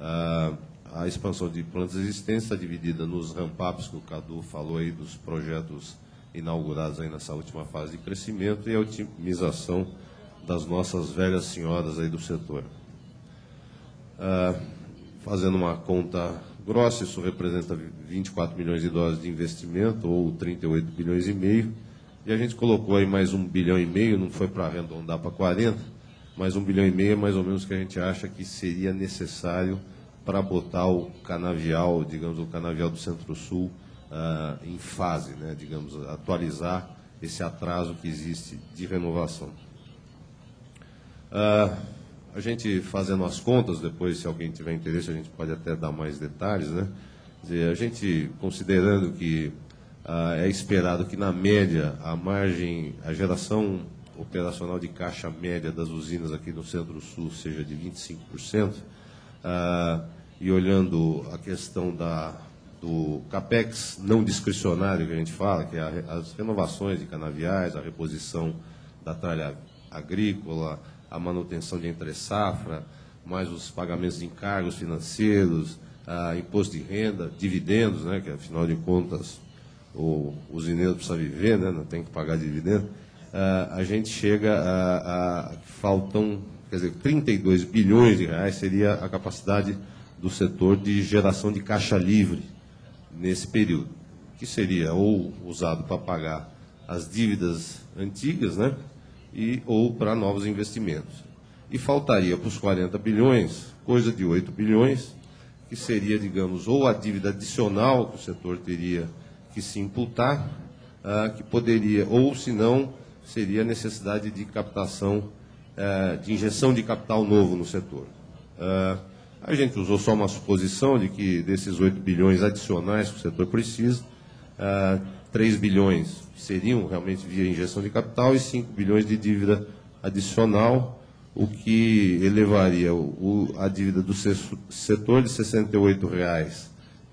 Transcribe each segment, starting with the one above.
A expansão de plantas existentes está dividida nos ramp-ups que o Cadu falou aí, dos projetos inaugurados aí nessa última fase de crescimento, e a otimização das nossas velhas senhoras aí do setor. Fazendo uma conta grossa, isso representa 24 milhões de dólares de investimento, ou 38 bilhões e meio, e a gente colocou aí mais 1,5 bilhão, não foi para arredondar para 40, mas 1,5 bilhão é mais ou menos o que a gente acha que seria necessário para botar o canavial, digamos, o canavial do Centro-Sul em fase, né, digamos, atualizar esse atraso que existe de renovação. A gente fazendo as contas, depois, se alguém tiver interesse, a gente pode até dar mais detalhes, né? Quer dizer, a gente, considerando que é esperado que, na média, a geração operacional de caixa média das usinas aqui no Centro-Sul seja de 25%, e olhando a questão do CAPEX não discricionário que a gente fala, que é as renovações de canaviais, a reposição da tralha agrícola, a manutenção de entre-safra, mais os pagamentos de encargos financeiros, imposto de renda, dividendos, né, que afinal de contas o usineiro precisa viver, né, não tem que pagar dividendo, a gente chega faltam, quer dizer, 32 bilhões de reais seria a capacidade do setor de geração de caixa livre nesse período, que seria ou usado para pagar as dívidas antigas, né, ou para novos investimentos. E faltaria para os 40 bilhões, coisa de 8 bilhões, que seria, digamos, ou a dívida adicional que o setor teria que se imputar, que poderia, ou se não, seria a necessidade de captação, de injeção de capital novo no setor. A gente usou só uma suposição de que desses 8 bilhões adicionais que o setor precisa, 3 bilhões seriam realmente via injeção de capital e 5 bilhões de dívida adicional, o que elevaria a dívida do setor de R$ 68,00,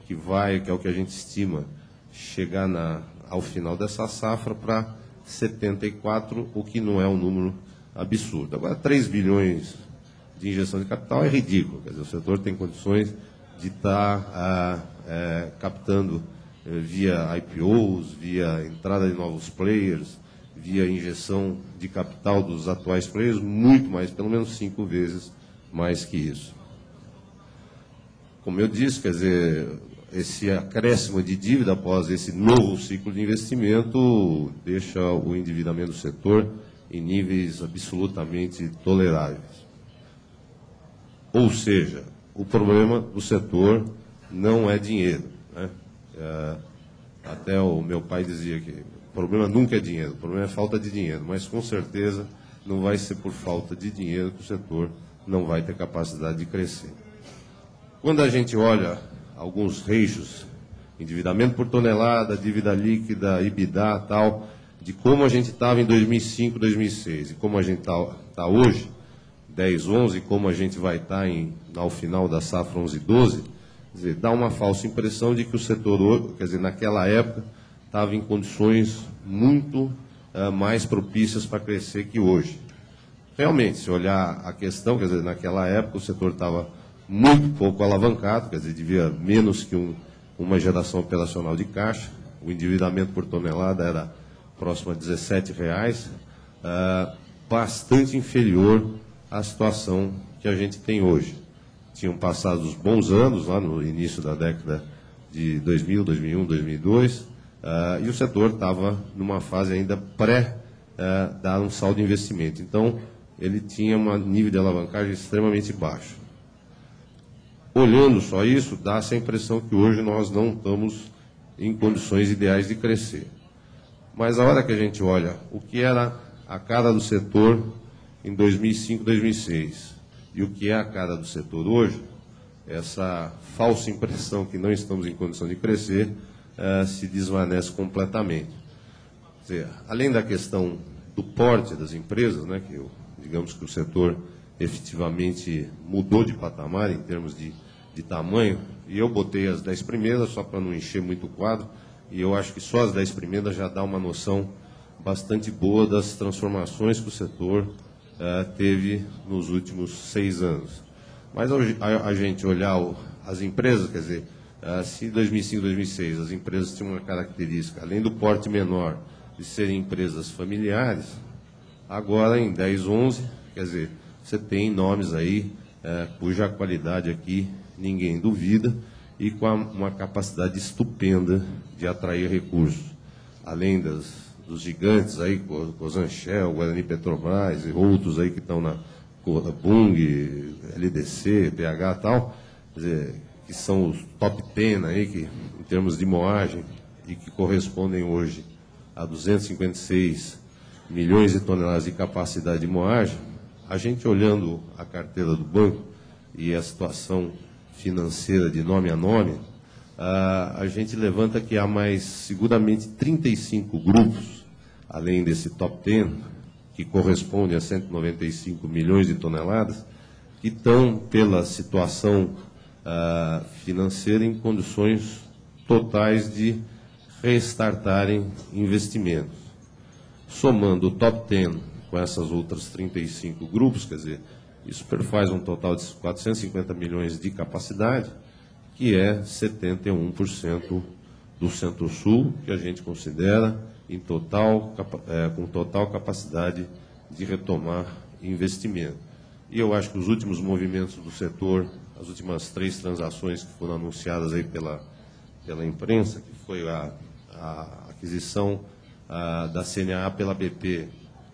que é o que a gente estima chegar ao final dessa safra, para 74, o que não é um número absurdo. Agora, 3 bilhões de injeção de capital é ridículo. Quer dizer, o setor tem condições de estar captando via IPOs, via entrada de novos players, via injeção de capital dos atuais players, muito mais, pelo menos 5 vezes mais que isso. Como eu disse, quer dizer, esse acréscimo de dívida após esse novo ciclo de investimento deixa o endividamento do setor em níveis absolutamente toleráveis. Ou seja, o problema do setor não é dinheiro, né? Até o meu pai dizia que o problema nunca é dinheiro, o problema é falta de dinheiro, mas com certeza não vai ser por falta de dinheiro que o setor não vai ter capacidade de crescer. Quando a gente olha alguns reixos, endividamento por tonelada, dívida líquida, EBITDA, tal, de como a gente estava em 2005, 2006 e como a gente está hoje, 10, 11, como a gente vai estar ao final da safra 11, 12, quer dizer, dá uma falsa impressão de que o setor, quer dizer, naquela época, estava em condições muito mais propícias para crescer que hoje. Realmente, se olhar a questão, quer dizer, naquela época o setor estava muito pouco alavancado, quer dizer, devia menos que uma geração operacional de caixa, o endividamento por tonelada era próximo a R$ 17,00, bastante inferior à situação que a gente tem hoje. Tinham passado os bons anos, lá no início da década de 2000, 2001, 2002, e o setor estava numa fase ainda dar um saldo de investimento. Então, ele tinha um nível de alavancagem extremamente baixo. Olhando só isso, dá-se a impressão que hoje nós não estamos em condições ideais de crescer. Mas a hora que a gente olha o que era a cara do setor em 2005, 2006 e o que é a cara do setor hoje, essa falsa impressão que não estamos em condição de crescer se desvanece completamente. Quer dizer, além da questão do porte das empresas, né, que digamos que o setor efetivamente mudou de patamar em termos de tamanho, e eu botei as 10 primeiras só para não encher muito o quadro, e eu acho que só as 10 primeiras já dá uma noção bastante boa das transformações que o setor teve nos últimos 6 anos. Mas a gente olhar as empresas, quer dizer, se em 2005, 2006 as empresas tinham uma característica, além do porte menor, de serem empresas familiares, agora em 10, 11, quer dizer, você tem nomes aí cuja qualidade aqui ninguém duvida e com uma capacidade estupenda de atrair recursos, além dos gigantes aí, Cosan Shell, Guarani Petrobras e outros aí que estão na Bung, LDC, PH e tal, quer dizer, que são os top 10 aí, que, em termos de moagem, e que correspondem hoje a 256 milhões de toneladas de capacidade de moagem. A gente olhando a carteira do banco e a situação financeira de nome a nome, a gente levanta que há mais, seguramente, 35 grupos, além desse top 10, que corresponde a 195 milhões de toneladas, que estão, pela situação financeira, em condições totais de restartarem investimentos. Somando o top 10 com essas outras 35 grupos, quer dizer, isso faz um total de 450 milhões de capacidade, que é 71% do Centro-Sul, que a gente considera em com total capacidade de retomar investimento. E eu acho que os últimos movimentos do setor, as últimas 3 transações que foram anunciadas aí pela imprensa, que foi a aquisição da CNA pela BP,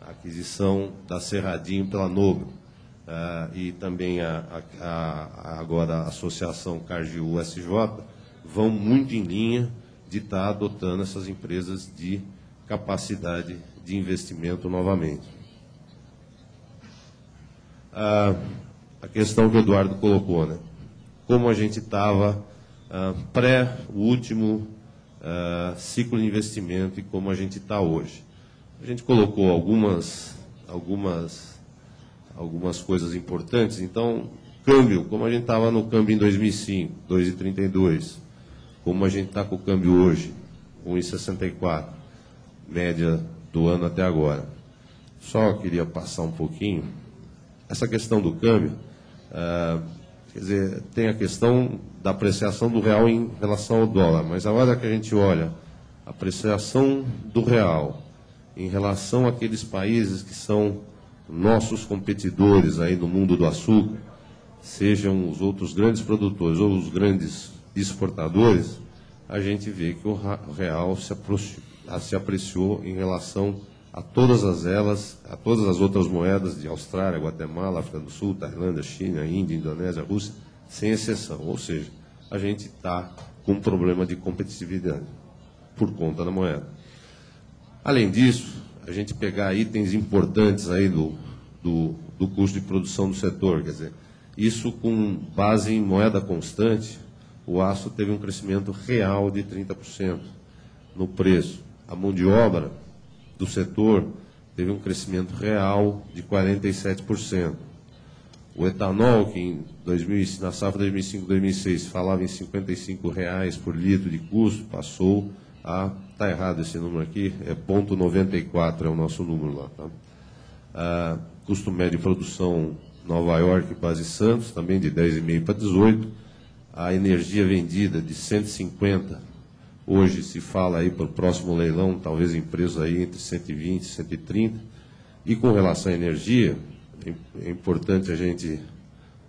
a aquisição da Cerradinho pela Nobre, e também agora a associação Cargill-USJ, vão muito em linha de estar adotando essas empresas de capacidade de investimento novamente. A questão que o Eduardo colocou, né? Como a gente estava pré o último ciclo de investimento e como a gente está hoje. A gente colocou algumas coisas importantes. Então, câmbio, como a gente estava no câmbio em 2005, 2,32, como a gente está com o câmbio hoje, 1,64, média do ano até agora. Só queria passar um pouquinho. Essa questão do câmbio, quer dizer, tem a questão da apreciação do real em relação ao dólar, mas a hora que a gente olha a apreciação do real em relação àqueles países que são nossos competidores aí no mundo do açúcar, sejam os outros grandes produtores ou os grandes exportadores, a gente vê que o real se apreciou em relação a todas as outras moedas de Austrália, Guatemala, África do Sul, Tailândia, China, Índia, Indonésia, Rússia, sem exceção. Ou seja, a gente está com um problema de competitividade por conta da moeda. Além disso, a gente pegar itens importantes aí do custo de produção do setor, quer dizer, isso com base em moeda constante, o aço teve um crescimento real de 30% no preço. A mão de obra do setor teve um crescimento real de 47%. O etanol, que na safra 2005-2006 falava em R$ 55,00 por litro de custo, passou a... Está errado esse número aqui, é 0,94 é o nosso número lá. Tá? Custo médio de produção Nova York, Base Santos, também de 10,5 para 18. A energia vendida de 150, hoje se fala aí para o próximo leilão, talvez em preços aí entre 120 e 130. E com relação à energia, é importante a gente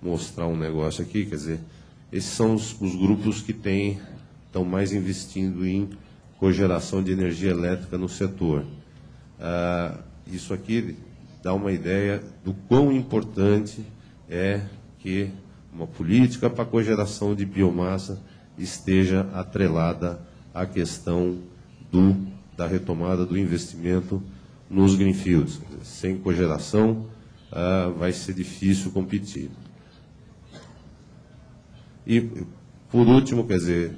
mostrar um negócio aqui, quer dizer, esses são os grupos que estão mais investindo em cogeração de energia elétrica no setor. Isso aqui dá uma ideia do quão importante é que uma política para a cogeração de biomassa esteja atrelada à questão da retomada do investimento nos greenfields. Sem cogeração, vai ser difícil competir. E, por último, quer dizer,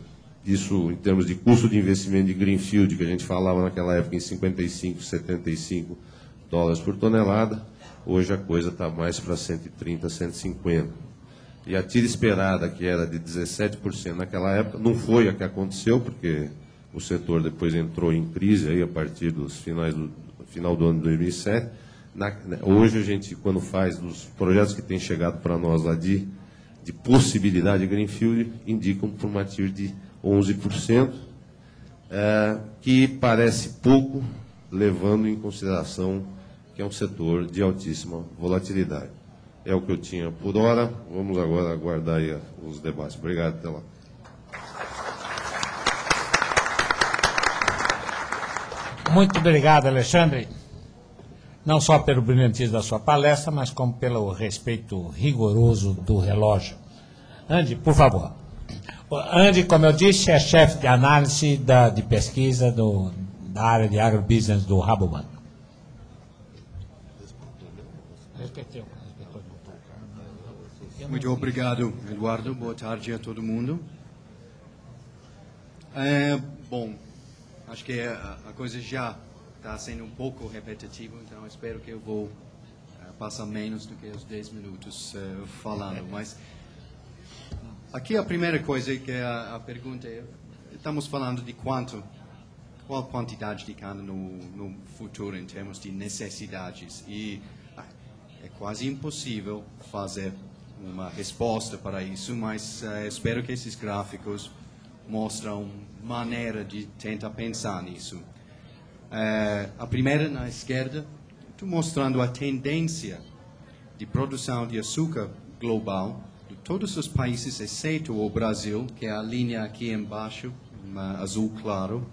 isso em termos de custo de investimento de greenfield, que a gente falava naquela época em 55, 75 dólares por tonelada, hoje a coisa está mais para 130, 150. E a tira esperada, que era de 17% naquela época, não foi a que aconteceu, porque o setor depois entrou em crise aí a partir dos final do ano de 2007. Hoje a gente, quando faz os projetos que têm chegado para nós lá de de possibilidade de greenfield indicam por uma TIR de 11%, que parece pouco, levando em consideração que é um setor de altíssima volatilidade. É o que eu tinha por hora. Vamos agora aguardar aí os debates. Obrigado, até lá. Muito obrigado, Alexandre. Não só pelo brilhantismo da sua palestra, mas como pelo respeito rigoroso do relógio. Andy, por favor. Andy, como eu disse, é chefe de análise de pesquisa da área de agrobusiness do Rabobank. Muito obrigado, Eduardo. Boa tarde a todo mundo. Bom, acho que a coisa já está sendo um pouco repetitiva, então espero que eu vou passar menos do que os 10 minutos falando. Mas aqui a primeira coisa que a pergunta é, estamos falando de qual quantidade de cana no futuro em termos de necessidades, e é quase impossível fazer uma resposta para isso, mas espero que esses gráficos mostram maneira de tentar pensar nisso. A primeira, na esquerda, estou mostrando a tendência de produção de açúcar global de todos os países, exceto o Brasil, que é a linha aqui embaixo, azul claro.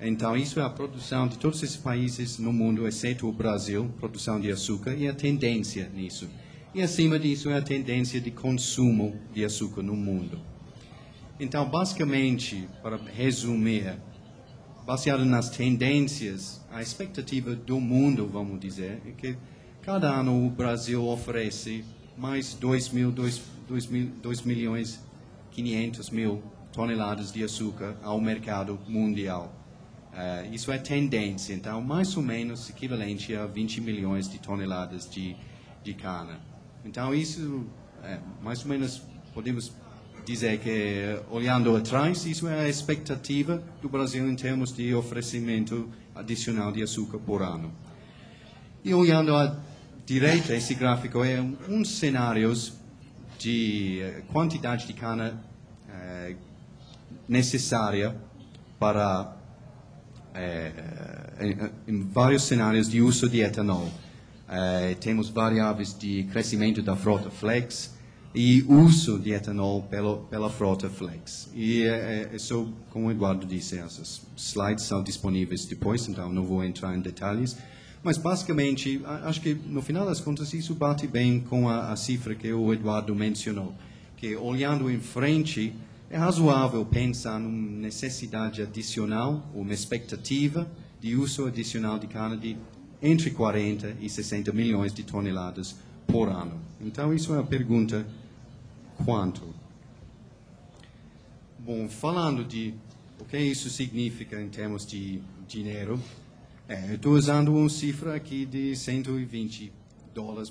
Então, isso é a produção de todos esses países no mundo, exceto o Brasil, produção de açúcar, e a tendência nisso. E acima disso é a tendência de consumo de açúcar no mundo. Então, basicamente, para resumir, baseado nas tendências, a expectativa do mundo, vamos dizer, é que cada ano o Brasil oferece mais 2.500.000 toneladas de açúcar ao mercado mundial. Isso é tendência, então, mais ou menos equivalente a 20 milhões de toneladas de cana. Então, isso, mais ou menos, podemos dizer que, olhando atrás, isso é a expectativa do Brasil em termos de oferecimento adicional de açúcar por ano. E olhando à direita, esse gráfico é cenários de quantidade de cana necessária para em vários cenários de uso de etanol. Temos variáveis de crescimento da frota flex e uso de etanol pela frota flex. E isso, como o Eduardo disse, essas slides são disponíveis depois, então não vou entrar em detalhes. Mas, basicamente, acho que, no final das contas, isso bate bem com a cifra que o Eduardo mencionou, que, olhando em frente, é razoável pensar numa necessidade adicional, uma expectativa de uso adicional de cana de entre 40 e 60 milhões de toneladas por ano. Então, isso é a pergunta: quanto? Bom, falando de o que isso significa em termos de dinheiro, estou usando uma cifra aqui de $120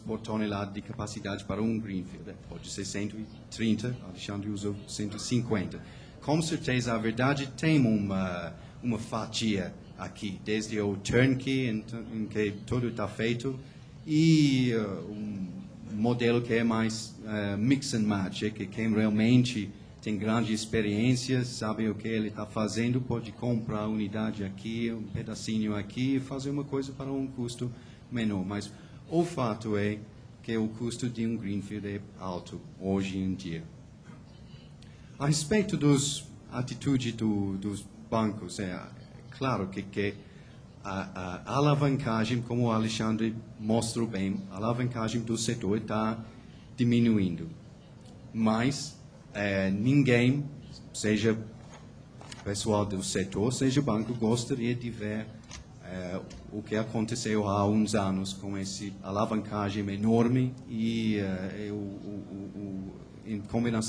por tonelada de capacidade para um greenfield. Pode ser 130, Alexandre usou 150. Com certeza, a verdade, tem uma fatia aqui, desde o turnkey, em que tudo está feito, e um modelo que é mais mix and match, que quem realmente tem grande experiência, sabe o que ele está fazendo, pode comprar a unidade aqui, um pedacinho aqui, e fazer uma coisa para um custo menor. Mas o fato é que o custo de um greenfield é alto hoje em dia. A respeito das atitudes dos bancos, claro que a alavancagem, como o Alexandre mostrou bem, a alavancagem do setor está diminuindo. Mas ninguém, seja pessoal do setor, seja banco, gostaria de ver o que aconteceu há uns anos com essa alavancagem enorme e em combinação